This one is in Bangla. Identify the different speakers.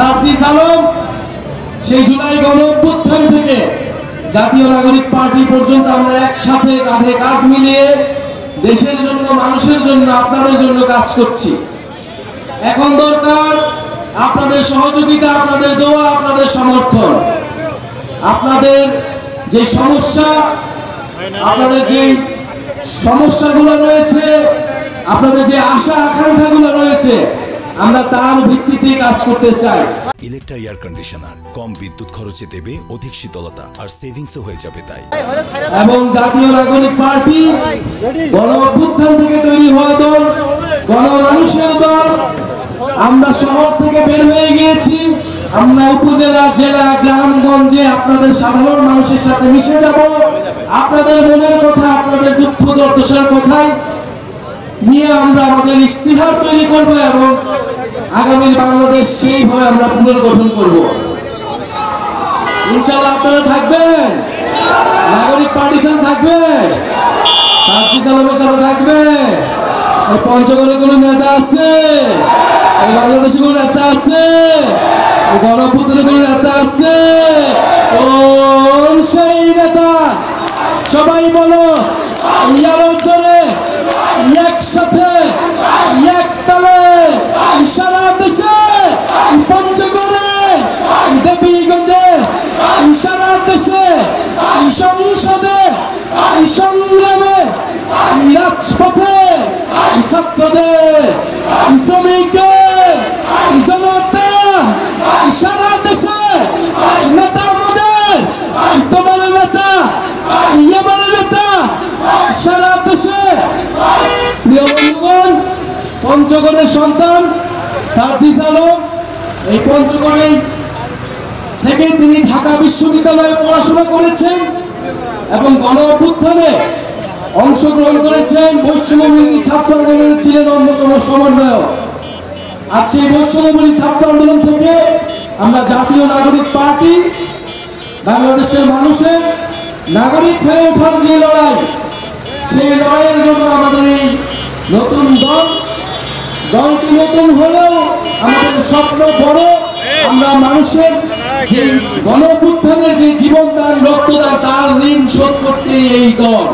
Speaker 1: সার্জিস আলম সেই জুলাই গণ অভ্যুত্থান থেকে জাতীয় নাগরিক পার্টি পর্যন্ত আমরা একসাথে কাঁধে কাঁধ মিলিয়ে দেশের জন্য, মানুষের জন্য, আপনাদের জন্য কাজ করছি। এখন দরকার আপনাদের সহযোগিতা, আপনাদের দোয়া, আপনাদের সমর্থন। আপনাদের যে সমস্যা, আপনাদের যে সমস্যাগুলো রয়েছে, আপনাদের যে আশা আকাঙ্ক্ষাগুলো রয়েছে, আমরা তার ভিত্তিতে কাজ করতে চাই।
Speaker 2: ইলেকট্রা এয়ার কন্ডিশনার কম বিদ্যুৎ খরচে দেবে অধিক শীতলতা আর সেভিংসও হয়ে যাবে তাই।
Speaker 1: এবং জাতীয় নাগরিক পার্টি গণ অভ্যুত্থান থেকে তৈরি হওয়া দল, গণমানুষের দল। আমরা শহর থেকে বের হয়ে গিয়েছি, আমরা উপজেলা, জেলা, গ্রামগঞ্জে আপনাদের সাধারণ মানুষের সাথে মিশে যাব। আপনাদের মনের কথা, আপনাদের দুঃখ দুর্দশার কথাই নিয়ে আমরা আমাদের ইস্তিহার তৈরি করব এবং আগামীর বাংলাদেশ সেইভাবে আমরা পুনর্গঠন করব। ইনশাআল্লাহ আপনারা থাকবেন, নাগরিক পার্টির সাথে থাকবেন, সার্জিস আলমের সাথে থাকবেন। পঞ্চগড়ে কোন নেতা আছে? বাংলাদেশে কোন নেতা আছে? গণঅভ্যুত্থানে কোন নেতা আছে? কোন সেই নেতা? সবাই বলো ইয়ার অঞ্চলে একসাথে এক তালে সারা দেশে, পঞ্চগড়ে, দেবীগঞ্জে, সারা দেশে, সংসদে, সংগ্রামে, রাজপথে, ছাত্রদের, শ্রমিকদের, জনতা, সারা দেশে নেতা আমাদের, তোমার নেতা, আমার নেতা, সারা দেশে। প্রিয় বন্ধুগণ, পঞ্চগড়ের সন্তান সার্জিস আলম এই পঞ্চগড়ে থেকে তিনি ঢাকা বিশ্ববিদ্যালয়ে পড়াশোনা করেছেন এবং গণ অভ্যুত্থানে অংশগ্রহণ করেছেন। বৈষম্যবিরোধী ছাত্র আন্দোলনের ছিলেন অন্যতম সমন্বয়ক। আর সেই বৈষম্যবিরোধী ছাত্র আন্দোলন থেকে আমরা জাতীয় নাগরিক পার্টি, বাংলাদেশের মানুষের নাগরিক হয়ে ওঠার যে লড়াই, সেই লড়াইয়ের জন্য আমাদের এই নতুন দলটি নতুন হলেও আমাদের স্বপ্ন বড়। আমরা মানুষের যে গণ অভ্যুত্থানের যে জীবনদান, রক্তদান, তার ঋণ শোধ করতে এই দল।